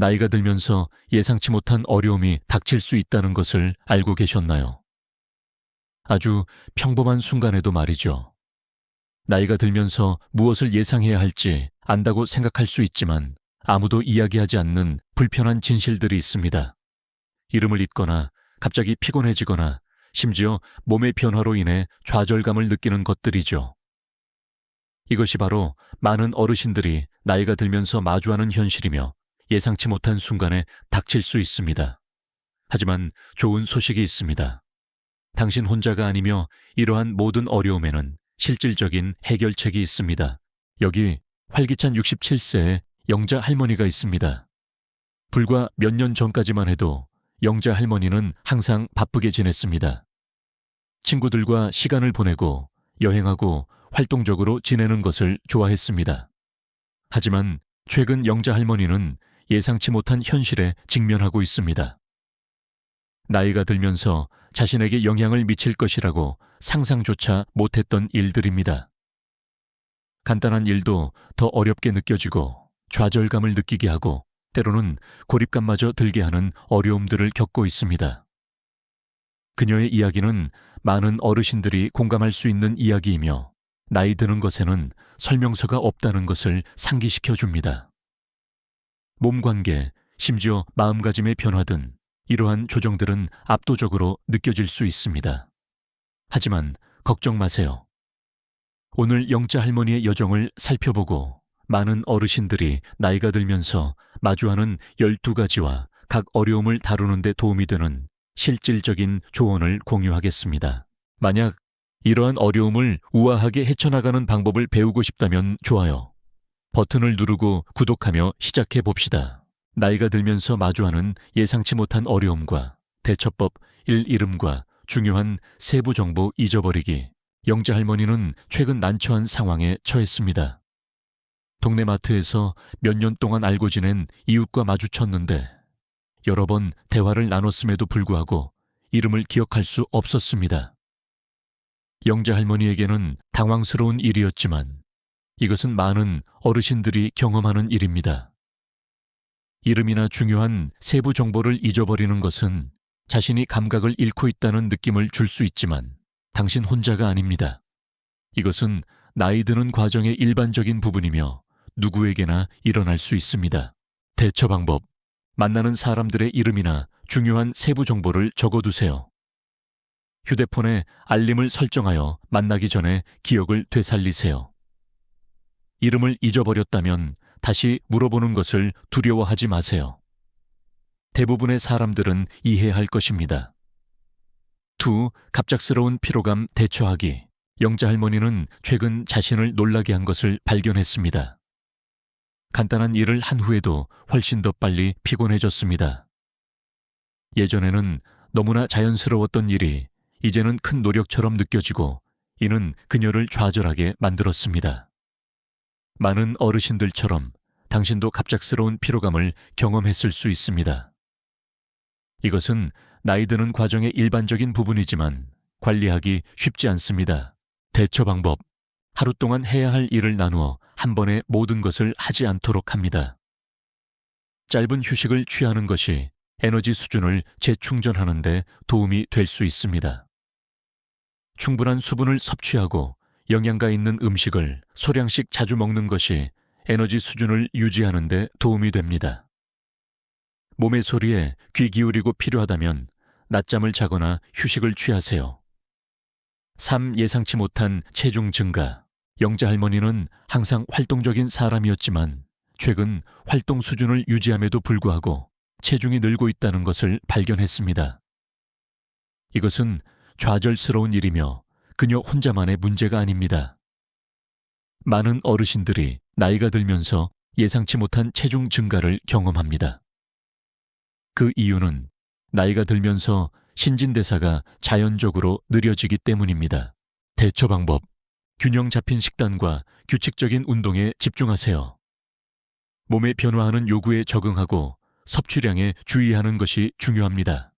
나이가 들면서 예상치 못한 어려움이 닥칠 수 있다는 것을 알고 계셨나요? 아주 평범한 순간에도 말이죠. 나이가 들면서 무엇을 예상해야 할지 안다고 생각할 수 있지만 아무도 이야기하지 않는 불편한 진실들이 있습니다. 이름을 잊거나 갑자기 피곤해지거나 심지어 몸의 변화로 인해 좌절감을 느끼는 것들이죠. 이것이 바로 많은 어르신들이 나이가 들면서 마주하는 현실이며 예상치 못한 순간에 닥칠 수 있습니다. 하지만 좋은 소식이 있습니다. 당신 혼자가 아니며 이러한 모든 어려움에는 실질적인 해결책이 있습니다. 여기 활기찬 67세의 영자 할머니가 있습니다. 불과 몇 년 전까지만 해도 영자 할머니는 항상 바쁘게 지냈습니다. 친구들과 시간을 보내고 여행하고 활동적으로 지내는 것을 좋아했습니다. 하지만 최근 영자 할머니는 예상치 못한 현실에 직면하고 있습니다. 나이가 들면서 자신에게 영향을 미칠 것이라고 상상조차 못했던 일들입니다. 간단한 일도 더 어렵게 느껴지고 좌절감을 느끼게 하고 때로는 고립감마저 들게 하는 어려움들을 겪고 있습니다. 그녀의 이야기는 많은 어르신들이 공감할 수 있는 이야기이며 나이 드는 것에는 설명서가 없다는 것을 상기시켜 줍니다. 몸 관계, 심지어 마음가짐의 변화 등 이러한 조정들은 압도적으로 느껴질 수 있습니다. 하지만 걱정 마세요. 오늘 영자 할머니의 여정을 살펴보고 많은 어르신들이 나이가 들면서 마주하는 12가지와 각 어려움을 다루는 데 도움이 되는 실질적인 조언을 공유하겠습니다. 만약 이러한 어려움을 우아하게 헤쳐나가는 방법을 배우고 싶다면 좋아요 버튼을 누르고 구독하며 시작해 봅시다. 나이가 들면서 마주하는 예상치 못한 어려움과 대처법 1이름과 중요한 세부 정보 잊어버리기. 영자 할머니는 최근 난처한 상황에 처했습니다. 동네 마트에서 몇 년 동안 알고 지낸 이웃과 마주쳤는데 여러 번 대화를 나눴음에도 불구하고 이름을 기억할 수 없었습니다. 영자 할머니에게는 당황스러운 일이었지만 이것은 많은 어르신들이 경험하는 일입니다. 이름이나 중요한 세부 정보를 잊어버리는 것은 자신이 감각을 잃고 있다는 느낌을 줄 수 있지만 당신 혼자가 아닙니다. 이것은 나이 드는 과정의 일반적인 부분이며 누구에게나 일어날 수 있습니다. 대처 방법. 만나는 사람들의 이름이나 중요한 세부 정보를 적어두세요. 휴대폰에 알림을 설정하여 만나기 전에 기억을 되살리세요. 이름을 잊어버렸다면 다시 물어보는 것을 두려워하지 마세요. 대부분의 사람들은 이해할 것입니다. 2. 갑작스러운 피로감 대처하기. 영자 할머니는 최근 자신을 놀라게 한 것을 발견했습니다. 간단한 일을 한 후에도 훨씬 더 빨리 피곤해졌습니다. 예전에는 너무나 자연스러웠던 일이 이제는 큰 노력처럼 느껴지고 이는 그녀를 좌절하게 만들었습니다. 많은 어르신들처럼 당신도 갑작스러운 피로감을 경험했을 수 있습니다. 이것은 나이 드는 과정의 일반적인 부분이지만 관리하기 쉽지 않습니다. 대처 방법. 하루 동안 해야 할 일을 나누어 한 번에 모든 것을 하지 않도록 합니다. 짧은 휴식을 취하는 것이 에너지 수준을 재충전하는 데 도움이 될 수 있습니다. 충분한 수분을 섭취하고 영양가 있는 음식을 소량씩 자주 먹는 것이 에너지 수준을 유지하는 데 도움이 됩니다. 몸의 소리에 귀 기울이고 필요하다면 낮잠을 자거나 휴식을 취하세요. 3. 예상치 못한 체중 증가. 영자 할머니는 항상 활동적인 사람이었지만 최근 활동 수준을 유지함에도 불구하고 체중이 늘고 있다는 것을 발견했습니다. 이것은 좌절스러운 일이며 그녀 혼자만의 문제가 아닙니다. 많은 어르신들이 나이가 들면서 예상치 못한 체중 증가를 경험합니다. 그 이유는 나이가 들면서 신진대사가 자연적으로 느려지기 때문입니다. 대처 방법. 균형 잡힌 식단과 규칙적인 운동에 집중하세요. 몸의 변화하는 요구에 적응하고 섭취량에 주의하는 것이 중요합니다.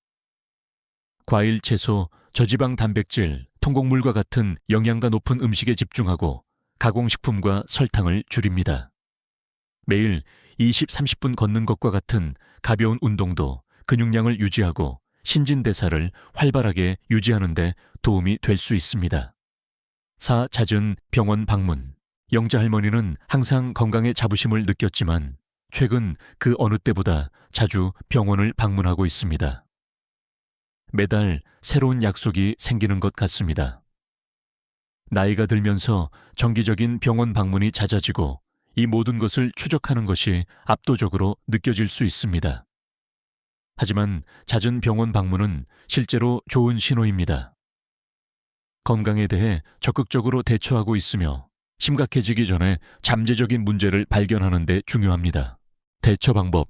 과일, 채소, 저지방 단백질, 통곡물과 같은 영양가 높은 음식에 집중하고 가공식품과 설탕을 줄입니다. 매일 20, 30분 걷는 것과 같은 가벼운 운동도 근육량을 유지하고 신진대사를 활발하게 유지하는 데 도움이 될 수 있습니다. 4. 잦은 병원 방문. 영자 할머니는 항상 건강에 자부심을 느꼈지만 최근 그 어느 때보다 자주 병원을 방문하고 있습니다. 매달 새로운 약속이 생기는 것 같습니다. 나이가 들면서 정기적인 병원 방문이 잦아지고 이 모든 것을 추적하는 것이 압도적으로 느껴질 수 있습니다. 하지만 잦은 병원 방문은 실제로 좋은 신호입니다. 건강에 대해 적극적으로 대처하고 있으며 심각해지기 전에 잠재적인 문제를 발견하는 데 중요합니다. 대처 방법.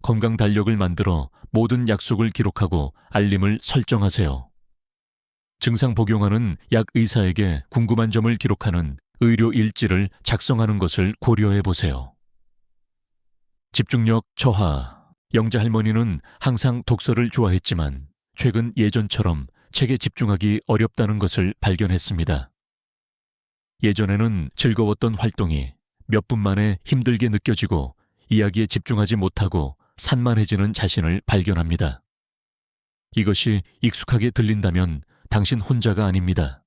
건강 달력을 만들어 모든 약속을 기록하고 알림을 설정하세요. 증상 복용하는 약 의사에게 궁금한 점을 기록하는 의료 일지를 작성하는 것을 고려해 보세요. 집중력 저하. 영자 할머니는 항상 독서를 좋아했지만 최근 예전처럼 책에 집중하기 어렵다는 것을 발견했습니다. 예전에는 즐거웠던 활동이 몇 분 만에 힘들게 느껴지고 이야기에 집중하지 못하고 산만해지는 자신을 발견합니다. 이것이 익숙하게 들린다면 당신 혼자가 아닙니다.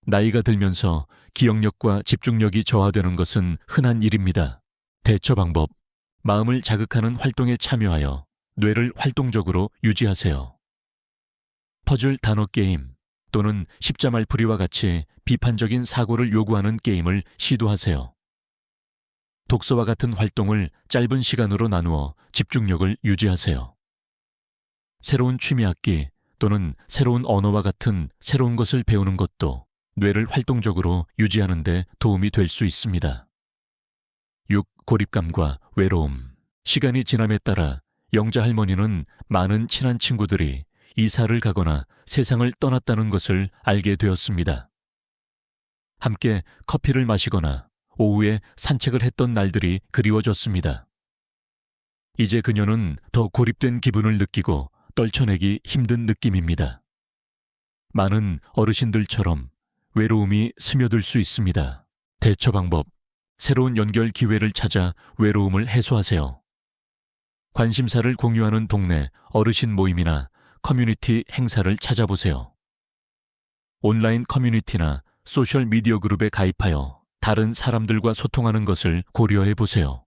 나이가 들면서 기억력과 집중력이 저하되는 것은 흔한 일입니다. 대처 방법. 마음을 자극하는 활동에 참여하여 뇌를 활동적으로 유지하세요. 퍼즐 단어 게임 또는 십자말풀이와 같이 비판적인 사고를 요구하는 게임을 시도하세요. 독서와 같은 활동을 짧은 시간으로 나누어 집중력을 유지하세요. 새로운 취미악기 또는 새로운 언어와 같은 새로운 것을 배우는 것도 뇌를 활동적으로 유지하는 데 도움이 될 수 있습니다. 6. 고립감과 외로움. 시간이 지남에 따라 영자 할머니는 많은 친한 친구들이 이사를 가거나 세상을 떠났다는 것을 알게 되었습니다. 함께 커피를 마시거나 오후에 산책을 했던 날들이 그리워졌습니다. 이제 그녀는 더 고립된 기분을 느끼고 떨쳐내기 힘든 느낌입니다. 많은 어르신들처럼 외로움이 스며들 수 있습니다. 대처 방법. 새로운 연결 기회를 찾아 외로움을 해소하세요. 관심사를 공유하는 동네 어르신 모임이나 커뮤니티 행사를 찾아보세요. 온라인 커뮤니티나 소셜 미디어 그룹에 가입하여 다른 사람들과 소통하는 것을 고려해 보세요.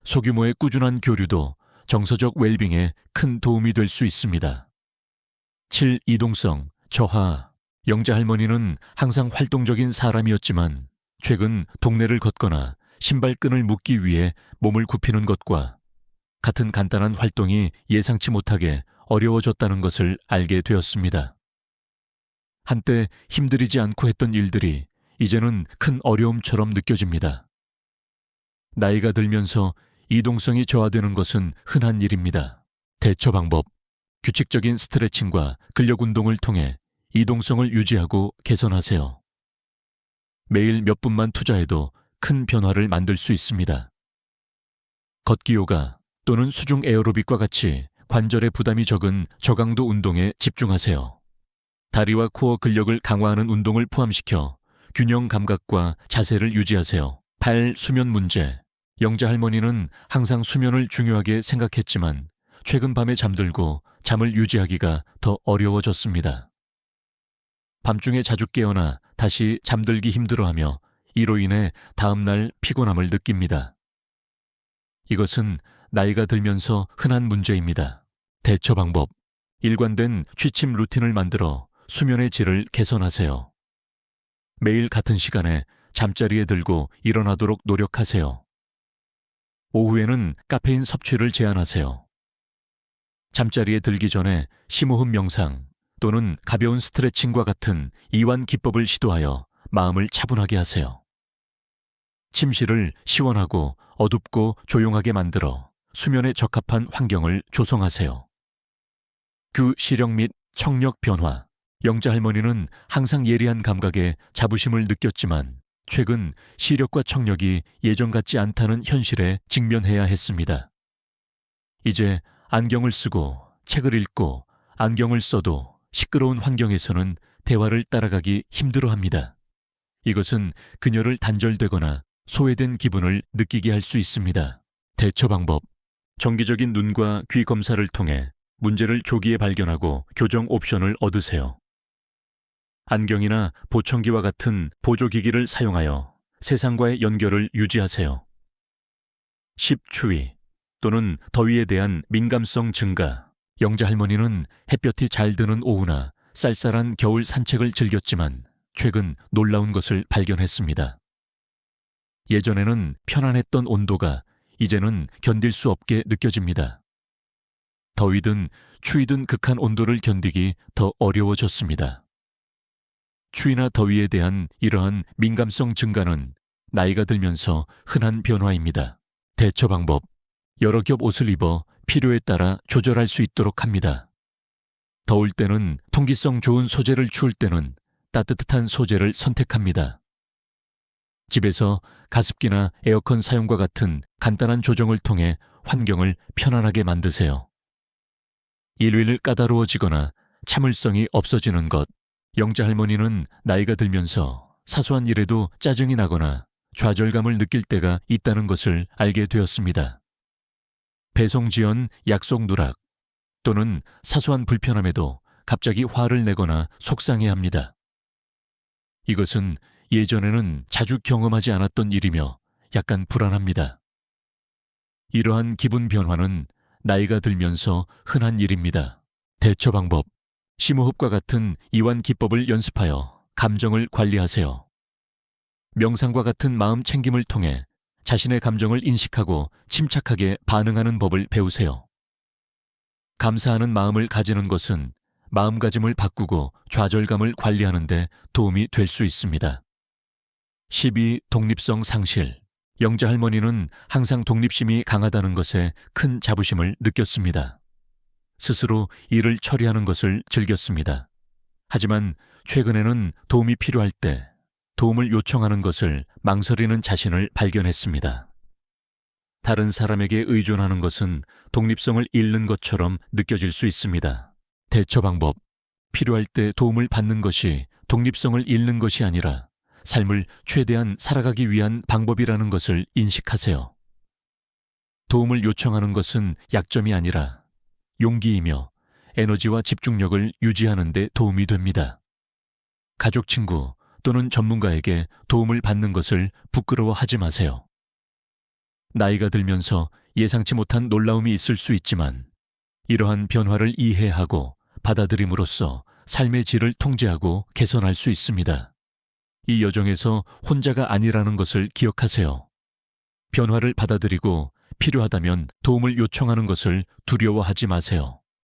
소규모의 꾸준한 교류도 정서적 웰빙에 큰 도움이 될 수 있습니다. 7. 이동성, 저하. 영자 할머니는 항상 활동적인 사람이었지만 최근 동네를 걷거나 신발끈을 묶기 위해 몸을 굽히는 것과 같은 간단한 활동이 예상치 못하게 어려워졌다는 것을 알게 되었습니다. 한때 힘들이지 않고 했던 일들이 이제는 큰 어려움처럼 느껴집니다. 나이가 들면서 이동성이 저하되는 것은 흔한 일입니다. 대처 방법. 규칙적인 스트레칭과 근력 운동을 통해 이동성을 유지하고 개선하세요. 매일 몇 분만 투자해도 큰 변화를 만들 수 있습니다. 걷기 요가 또는 수중 에어로빅과 같이 관절에 부담이 적은 저강도 운동에 집중하세요. 다리와 코어 근력을 강화하는 운동을 포함시켜 균형 감각과 자세를 유지하세요. 8. 수면 문제. 영자 할머니는 항상 수면을 중요하게 생각했지만 최근 밤에 잠들고 잠을 유지하기가 더 어려워졌습니다. 밤중에 자주 깨어나 다시 잠들기 힘들어하며 이로 인해 다음날 피곤함을 느낍니다. 이것은 나이가 들면서 흔한 문제입니다. 대처 방법. 일관된 취침 루틴을 만들어 수면의 질을 개선하세요. 매일 같은 시간에 잠자리에 들고 일어나도록 노력하세요. 오후에는 카페인 섭취를 제한하세요. 잠자리에 들기 전에 심호흡 명상 또는 가벼운 스트레칭과 같은 이완 기법을 시도하여 마음을 차분하게 하세요. 침실을 시원하고 어둡고 조용하게 만들어 수면에 적합한 환경을 조성하세요. 시력 및 청력 변화. 영자 할머니는 항상 예리한 감각에 자부심을 느꼈지만 최근 시력과 청력이 예전 같지 않다는 현실에 직면해야 했습니다. 이제 안경을 쓰고 책을 읽고 안경을 써도 시끄러운 환경에서는 대화를 따라가기 힘들어합니다. 이것은 그녀를 단절되거나 소외된 기분을 느끼게 할 수 있습니다. 대처 방법. 정기적인 눈과 귀 검사를 통해 문제를 조기에 발견하고 교정 옵션을 얻으세요. 안경이나 보청기와 같은 보조기기를 사용하여 세상과의 연결을 유지하세요. 10. 추위 또는 더위에 대한 민감성 증가. 영자 할머니는 햇볕이 잘 드는 오후나 쌀쌀한 겨울 산책을 즐겼지만 최근 놀라운 것을 발견했습니다. 예전에는 편안했던 온도가 이제는 견딜 수 없게 느껴집니다. 더위든 추위든 극한 온도를 견디기 더 어려워졌습니다. 추위나 더위에 대한 이러한 민감성 증가는 나이가 들면서 흔한 변화입니다. 대처 방법. 여러 겹 옷을 입어 필요에 따라 조절할 수 있도록 합니다. 더울 때는 통기성 좋은 소재를, 추울 때는 따뜻한 소재를 선택합니다. 집에서 가습기나 에어컨 사용과 같은 간단한 조정을 통해 환경을 편안하게 만드세요. 일일 까다로워지거나 참을성이 없어지는 것. 영자 할머니는 나이가 들면서 사소한 일에도 짜증이 나거나 좌절감을 느낄 때가 있다는 것을 알게 되었습니다. 배송 지연, 약속 누락 또는 사소한 불편함에도 갑자기 화를 내거나 속상해합니다. 이것은 예전에는 자주 경험하지 않았던 일이며 약간 불안합니다. 이러한 기분 변화는 나이가 들면서 흔한 일입니다. 대처 방법. 심호흡과 같은 이완 기법을 연습하여 감정을 관리하세요. 명상과 같은 마음 챙김을 통해 자신의 감정을 인식하고 침착하게 반응하는 법을 배우세요. 감사하는 마음을 가지는 것은 마음가짐을 바꾸고 좌절감을 관리하는 데 도움이 될 수 있습니다. 12. 독립성 상실. 영자 할머니는 항상 독립심이 강하다는 것에 큰 자부심을 느꼈습니다. 스스로 일을 처리하는 것을 즐겼습니다. 하지만 최근에는 도움이 필요할 때 도움을 요청하는 것을 망설이는 자신을 발견했습니다. 다른 사람에게 의존하는 것은 독립성을 잃는 것처럼 느껴질 수 있습니다. 대처 방법. 필요할 때 도움을 받는 것이 독립성을 잃는 것이 아니라 삶을 최대한 살아가기 위한 방법이라는 것을 인식하세요. 도움을 요청하는 것은 약점이 아니라 용기이며 에너지와 집중력을 유지하는 데 도움이 됩니다. 가족, 친구 또는 전문가에게 도움을 받는 것을 부끄러워하지 마세요. 나이가 들면서 예상치 못한 놀라움이 있을 수 있지만 이러한 변화를 이해하고 받아들임으로써 삶의 질을 통제하고 개선할 수 있습니다. 이 여정에서 혼자가 아니라는 것을 기억하세요. 변화를 받아들이고 필요하다면 도움을 요청하는 것을 두려워하지 마세요.